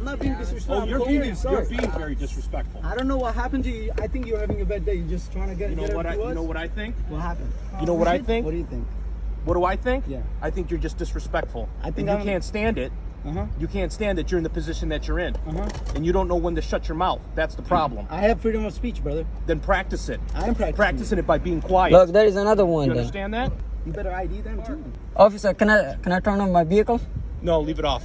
not being disrespectful. Oh, you're being very disrespectful. I don't know what happened to you. I think you're having a bad day. You're just trying to get. You know what I think? What happened? You know what I think? What do you think? What do I think? Yeah. I think you're just disrespectful. I think you can't stand it. You can't stand that you're in the position that you're in. And you don't know when to shut your mouth. That's the problem. I have freedom of speech, brother. Then practice it. I am practicing it by being quiet. Look, there is another one. You understand that? You better ID them too. Officer, can I turn on my vehicle? No, leave it off.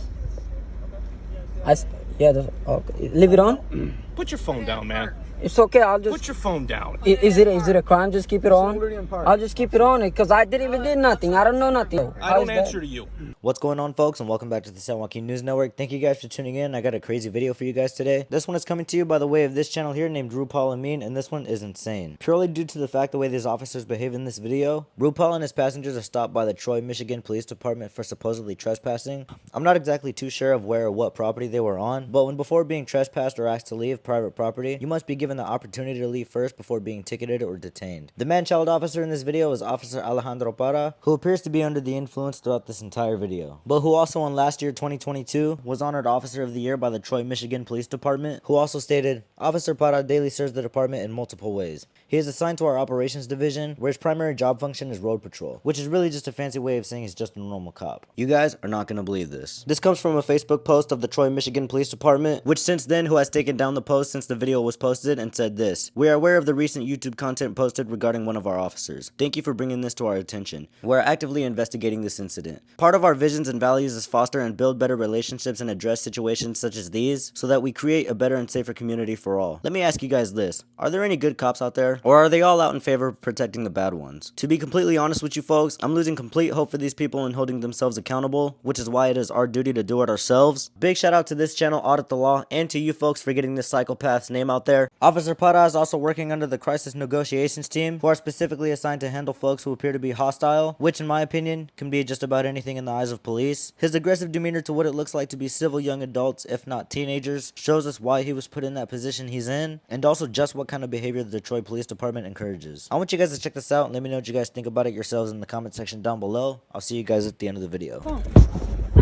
Okay. Leave it on? Put your phone down, man. It's okay, I'll just... Put your phone down. Is it a crime? Just keep it on? I'll just keep it on because I didn't even did nothing. I don't know nothing. I don't answer to you. What's going on, folks, and welcome back to the Milwaukee News Network. Thank you guys for tuning in. I got a crazy video for you guys today. This one is coming to you by the way of this channel here named RuPaul and Mean, and this one is insane. Purely due to the fact the way these officers behave in this video, RuPaul and his passengers are stopped by the Troy, Michigan Police Department for supposedly trespassing. I'm not exactly too sure of where or what property they were on, but when before being trespassed or asked to leave private property, you must be given the opportunity to leave first before being ticketed or detained. The man-child officer in this video is Officer Alejandro Parra, who appears to be under the influence throughout this entire video, but who also in last year 2022 was honored Officer of the Year by the Troy, Michigan Police Department, who also stated, Officer Parra daily serves the department in multiple ways. He is assigned to our operations division, where his primary job function is road patrol, which is really just a fancy way of saying he's just a normal cop. You guys are not going to believe this. This comes from a Facebook post of the Troy, Michigan Police Department, which since then who has taken down the post since the video was posted and said this: we are aware of the recent YouTube content posted regarding one of our officers. Thank you for bringing this to our attention. We're actively investigating this incident. Part of our visions and values is foster and build better relationships and address situations such as these so that we create a better and safer community for all. Let me ask you guys this. Are there any good cops out there? Or are they all out in favor of protecting the bad ones? To be completely honest with you folks, I'm losing complete hope for these people and holding themselves accountable, which is why it is our duty to do it ourselves. Big shout out to this channel, Audit the Law, and to you folks for getting this psychopath's name out there. Officer Parra is also working under the crisis negotiations team, who are specifically assigned to handle folks who appear to be hostile, which in my opinion can be just about anything in the eyes of police. His aggressive demeanor to what it looks like to be civil young adults, if not teenagers, shows us why he was put in that position he's in, and also just what kind of behavior the Detroit Police Department encourages. I want you guys to check this out and let me know what you guys think about it yourselves in the comment section down below. I'll see you guys at the end of the video.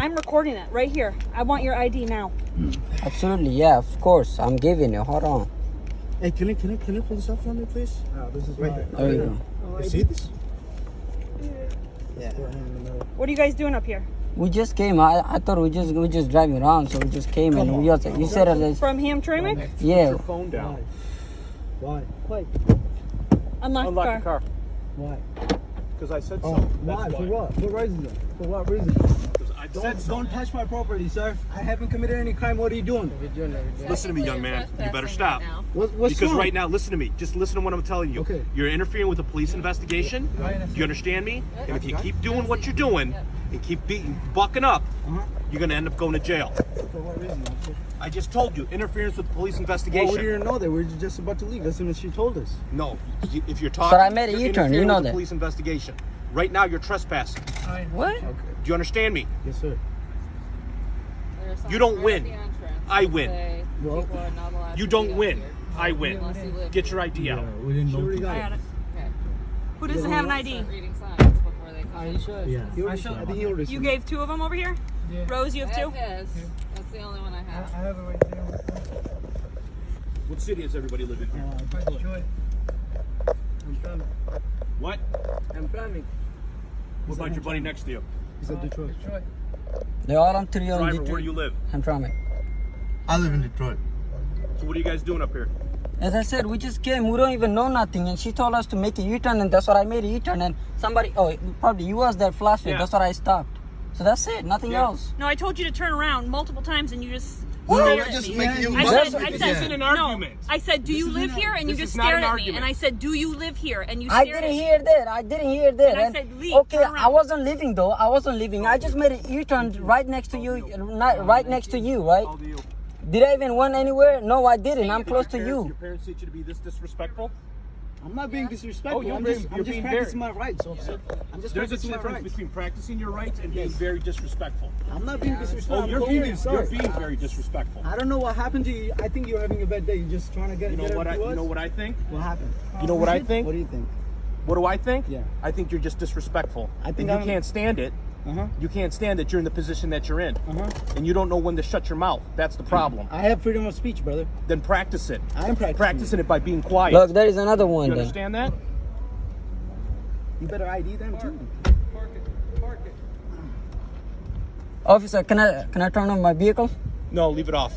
I'm recording it right here. I want your ID now. Absolutely, yeah, of course. I'm giving you. Hold on. Hey, can you pull this up for me, please? This is right here. There you go. You see this? Yeah. What are you guys doing up here? We just came. I thought we just driving around, so we just came and we also, you said it. From Hamtramck? Yeah. Your phone down. Why? Unlock the car. Why? Because I said so. Why? For what? For what reason? For what reason? Don't touch my property, sir. I haven't committed any crime. What are you doing? Listen to me, young man. You better stop. What's because wrong? Right now, listen to me. Just listen to what I'm telling you. Okay. You're interfering with a police investigation. Do you understand me? And if you keep doing what you're doing and keep bucking up, you're going to end up going to jail. For what reason? I just told you, interference with the police investigation. Well, we didn't know that. We were just about to leave. That's what she told us. No, if you're talking, But I made a U-turn. You know that. Police investigation. Right now, you're trespassing. What? Okay. Do you understand me? Yes, sir. You don't win. I win. Well, You don't win. I win. Get your ID out. we didn't know. I got it. Who doesn't have an ID? Yeah. I think he already You gave 2 of them over here? Yeah. Rose, you have 2? That's the only one I have. I have it right there. What city does everybody live in here? Detroit. I'm from. What? I'm from. What about your buddy next to you? He said Detroit. They're all on 3 on Driver, Detroit. where do you live? I'm from it. I live in Detroit. So what are you guys doing up here? As I said, we just came. We don't even know nothing, and she told us to make a U-turn, and that's what I made a U-turn. And somebody, probably you was that flashing. Yeah. That's what I stopped. So that's it. Nothing else. No, I told you to turn around multiple times and you just Well, stared I at just me. make you. I This said, isn't an no. argument. I said, do you live here? And you This just is not stared an at me. argument. And I said, do you live here? And you I stared didn't at me. hear that. I didn't hear that. And I said, leave, okay, turn around. I wasn't leaving though. I wasn't leaving. I just made a U-turn right next to you, right next to you, right? How old are you? Did I even went anywhere? No, I didn't. I'm close to Your you. parents teach you to be this disrespectful? I'm not being disrespectful. Oh, you're I'm being- just you're being practicing very- my rights, officer. I'm just There's a practicing my difference rights. between practicing your rights and being very disrespectful. I'm not being disrespectful. Oh, you're I'm being very disrespectful. I don't know what happened to you. I think you're having a bad day. You're just trying to get. You know get what up I? to us. You know what I think? What happened? You know what I think? What do you think? What do I think? Yeah. I think you're just disrespectful. I think and you I'm- can't stand it. You can't stand that you're in the position that you're in. And you don't know when to shut your mouth. That's the problem. I have freedom of speech, brother. Then practice it. I am practicing it by being quiet. Look, there is another one. You then. understand that? You better ID them too. Park it. Officer, can I turn on my vehicle? No, leave it off.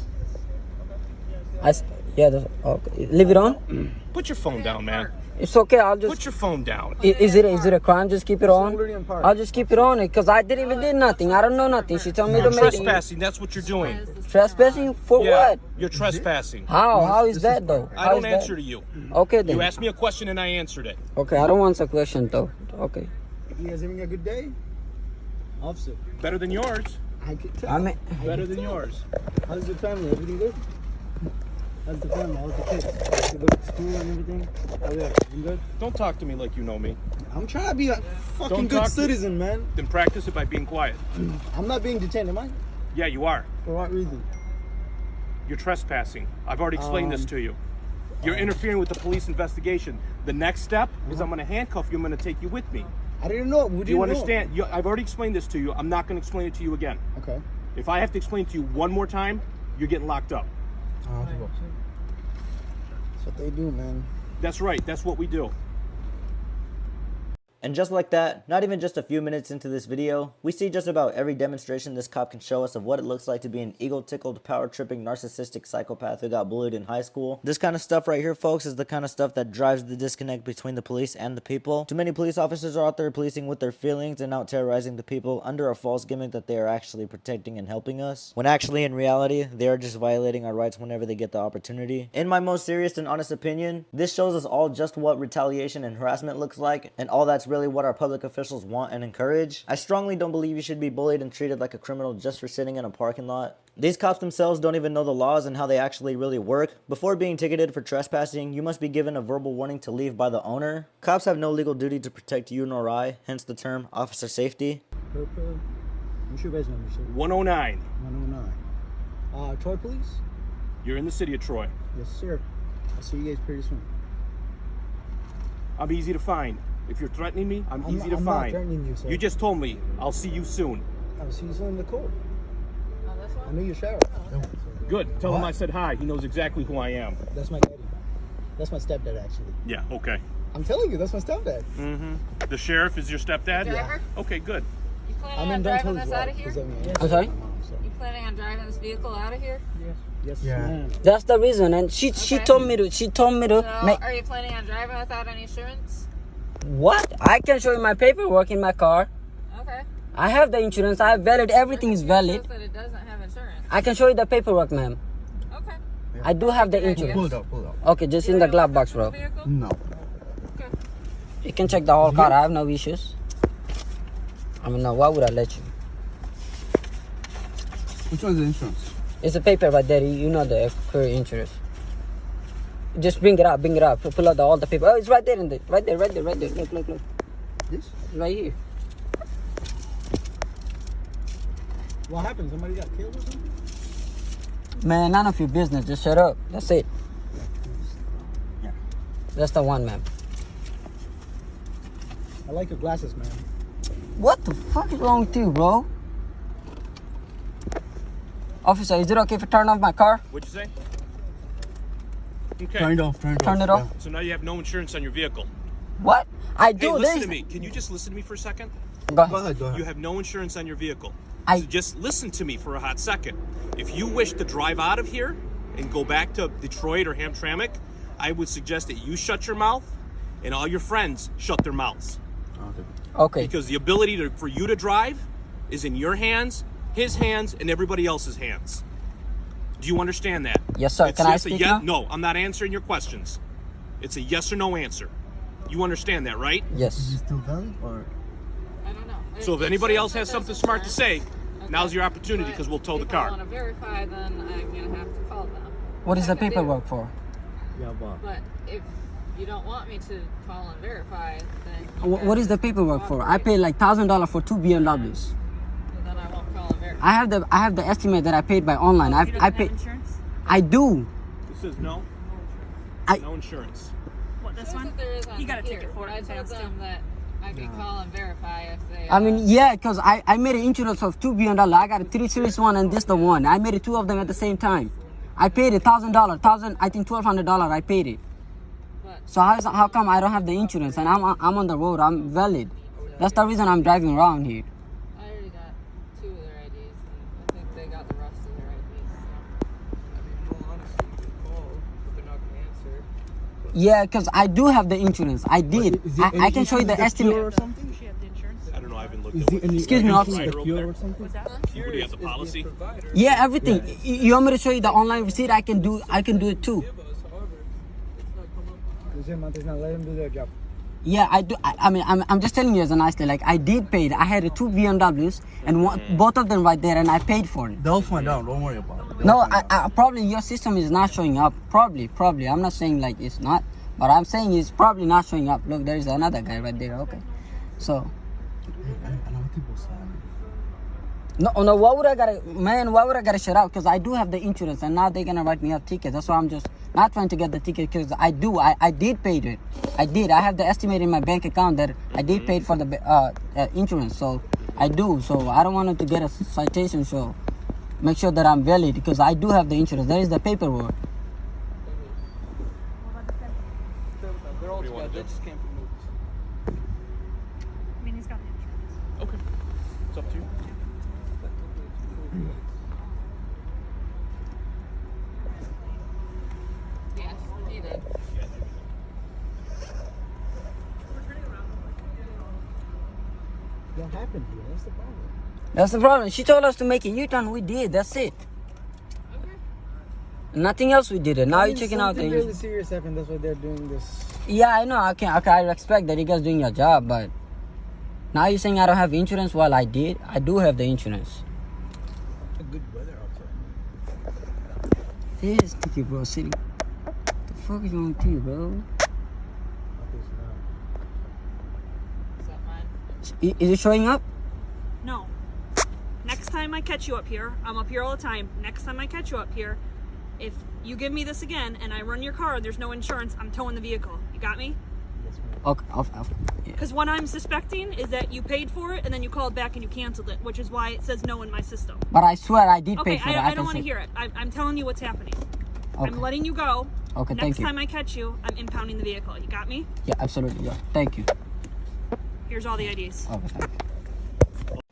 Okay. Leave it on. Put your phone down, man. It's okay. I'll just. Put your phone down. Is it a crime? Just keep it on. already in park. I'll just keep it on because I didn't even did nothing. I don't know nothing. She told me to You're make trespassing. That's what you're doing. Trespassing for Yeah, what? you're trespassing. How is that though? I How don't is that? answer to you. Okay then. You asked me a question and I answered it. Okay, I don't want a question though. Okay. You guys having a good day? Officer. Better than yours. I could tell. I mean, Better than yours. How's your family? Everything good? How's the family? How's the kids? They go to school and everything? How they? Everything good? Don't talk to me like you know me. I'm trying to be a fucking Don't good talk to- citizen, man. Then practice it by being quiet. I'm not being detained, am I? Yeah, you are. For what reason? You're trespassing. I've already explained this to you. You're interfering with the police investigation. The next step is I'm going to handcuff you. I'm going to take you with me. I didn't know. Do you understand? I've already explained this to you. I'm not going to explain it to you again. Okay. If I have to explain it to you one more time, you're getting locked up. That's what they do, man. That's right. That's what we do. And just like that, not even just a few minutes into this video, we see just about every demonstration this cop can show us of what it looks like to be an ego-tickled, power-tripping, narcissistic psychopath who got bullied in high school. This kind of stuff right here, folks, is the kind of stuff that drives the disconnect between the police and the people. Too many police officers are out there policing with their feelings and out terrorizing the people under a false gimmick that they are actually protecting and helping us, when actually in reality, they are just violating our rights whenever they get the opportunity. In my most serious and honest opinion, this shows us all just what retaliation and harassment looks like, and all that's really what our public officials want and encourage. I strongly don't believe you should be bullied and treated like a criminal just for sitting in a parking lot. These cops themselves don't even know the laws and how they actually really work. Before being ticketed for trespassing, you must be given a verbal warning to leave by the owner. Cops have no legal duty to protect you nor I, hence the term officer safety. What's your base number, sir? 109. 109. Troy Police? You're in the city of Troy. Yes, sir. I'll see you guys pretty soon. I'm easy to find. If you're threatening me, I'm easy to I'm find. not threatening you, sir. You just told me, I'll see you soon. I'll see you soon in the court. Oh, this I one? knew your shower. Good. Tell him I said hi. He knows exactly who I am. That's my daddy. That's my stepdad, actually. Yeah, okay. I'm telling you, that's my stepdad. The sheriff is your stepdad? Driver? Okay, good. You planning I'm on in driving Dunton's this out of here? I'm sorry? You planning on driving this vehicle out of here? Yes, Yeah. ma'am. That's the reason, and she told me to. She told me to So, make. are you planning on driving without any insurance? What? I can show you my paperwork in my car. Okay. I have the insurance. I have valid. Everything is It valid. says that it doesn't have insurance. I can show you the paperwork, ma'am. Okay. I do have the Pull insurance. it up, pull it up. Okay, just in the glove box, bro. Vehicle? No. Okay. You can check the whole car. I have no issues. I mean, no, why would I let you? Which one's the insurance? It's a paper right there. You know the current insurance. Just bring it up, bring it up. Pull out all the paper. Oh, it's right there in the, right there. Look. This? Right here. What happened? Somebody got killed or something? Man, none of your business. Just shut up. That's it. Yeah. That's the one, man. I like your glasses, man. What the fuck is wrong with you, bro? Officer, is it okay if I turn off my car? What'd you say? Okay. Turn it off, Turn it off? So now you have no insurance on your vehicle. What? I Hey, do listen this. to me. Can you just listen to me for a second? Go Go ahead. ahead, go ahead. You have no insurance on your vehicle. I- So just listen to me for a hot second. If you wish to drive out of here and go back to Detroit or Hamtramck, I would suggest that you shut your mouth and all your friends shut their mouths. Okay. Because the ability for you to drive is in your hands, his hands, and everybody else's hands. Do you understand that? Yes, sir. It's Can I just a speak yes- now? No, I'm not answering your questions. It's a yes or no answer. You understand that, right? Is Yes. it still valid or? I don't know. So if anybody else has something smart to say, now's your opportunity because we'll tow the If I car. want to verify, then I'm going to have to call them. What is the I can do. paperwork for? But if you don't want me to call and verify, then What is the paperwork for? I paid like $1,000 for 2 BMWs. then I won't call and verify. I have the estimate that I paid by online. I paid. insurance? I do. This is no. I- No insurance. What, this Shows one? that there is on You got a here, ticket for but it I in told advance, them that I can call and verify if they. I mean, yeah, because I made an insurance of $2 billion. I got a 3 Series one and this the one. I made it 2 of them at the same time. I paid $1,000, I think $1,200. I paid it. But So how come I don't have the insurance and I'm on the road? I'm valid. That's the reason I'm driving around here. I already got 2 of their IDs, and I think they got the rest of their IDs. So. I mean, well, honestly, you can call, but they're not going to answer. Yeah, because I do have the insurance. I did. I can show you the estimate. Or something? She had the insurance. I don't know. I haven't looked Is at it any Excuse me, officer. or something? What's that? What do you have, the policy? Yeah, everything. You want me to show you the online receipt? I can do it too. Not let them do their job. Yeah, I do. I mean, I'm just telling you as a nicely. Like, I did pay it. I had 2 BMWs and both of them right there, and I paid for it. They'll find out. Don't worry about it. No, I probably your system is not showing up. Probably. I'm not saying like it's not, but I'm saying it's probably not showing up. Look, there's another guy right there. Okay, so. No, why would I gotta shut up? Because I do have the insurance, and now they're gonna write me a ticket. That's why I'm just not trying to get the ticket, because I did pay it. I did. I have the estimate in my bank account that I did pay for the insurance, so I do. So I don't want them to get a citation. So make sure that I'm valid, because I do have the insurance. There is the paperwork. They're all together. They just can't be moved. I mean, he's got the insurance. Okay. It's up to you. Yes, he did. What happened here? That's the problem. That's the problem. She told us to make a U-turn. We did. That's it. Nothing else we did it. Now you're checking out Something the. really serious happened. That's why they're doing this. Yeah, I know. I respect that you guys doing your job, but now you're saying I don't have insurance. Well, I did. I do have the insurance. Good weather outside. This ticket, bro, sitting. What the fuck is wrong with you, bro? Is that mine? Is it showing up? No. Next time I catch you up here, I'm up here all the time. Next time I catch you up here, if you give me this again and I run your car and there's no insurance, I'm towing the vehicle. You got me? Okay. Because what I'm suspecting is that you paid for it and then you called back and you canceled it, which is why it says no in my system. But I swear I did Okay, pay for it. I don't want to hear it. I'm telling you what's happening. Okay. I'm letting you go. Okay, Next thank you. time I catch you, I'm impounding the vehicle. You got me? Yeah, absolutely. Yeah, thank you. Here's all the IDs. Okay, thank you.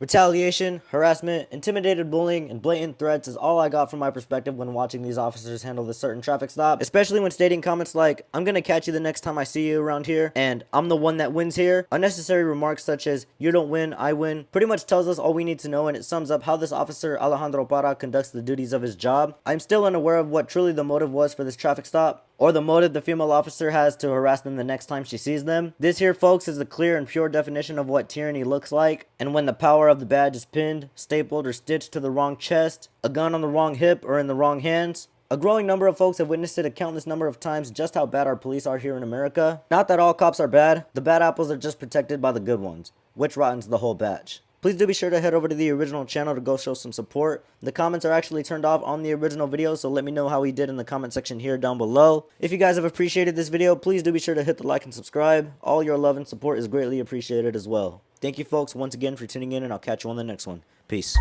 Retaliation, harassment, intimidated bullying, and blatant threats is all I got from my perspective when watching these officers handle this certain traffic stop, especially when stating comments like, "I'm gonna catch you the next time I see you around here," and "I'm the one that wins here." Unnecessary remarks such as, "You don't win, I win," pretty much tells us all we need to know, and it sums up how this officer Alejandro Parra conducts the duties of his job. I'm still unaware of what truly the motive was for this traffic stop, or the motive the female officer has to harass them the next time she sees them. This here, folks, is the clear and pure definition of what tyranny looks like, and when the power of the badge is pinned, stapled, or stitched to the wrong chest, a gun on the wrong hip, or in the wrong hands. A growing number of folks have witnessed it a countless number of times just how bad our police are here in America. Not that all cops are bad, the bad apples are just protected by the good ones, which rottens the whole batch. Please do be sure to head over to the original channel to go show some support. The comments are actually turned off on the original video, so let me know how he did in the comment section here down below. If you guys have appreciated this video, please do be sure to hit the like and subscribe. All your love and support is greatly appreciated as well. Thank you folks once again for tuning in, and I'll catch you on the next one. Peace.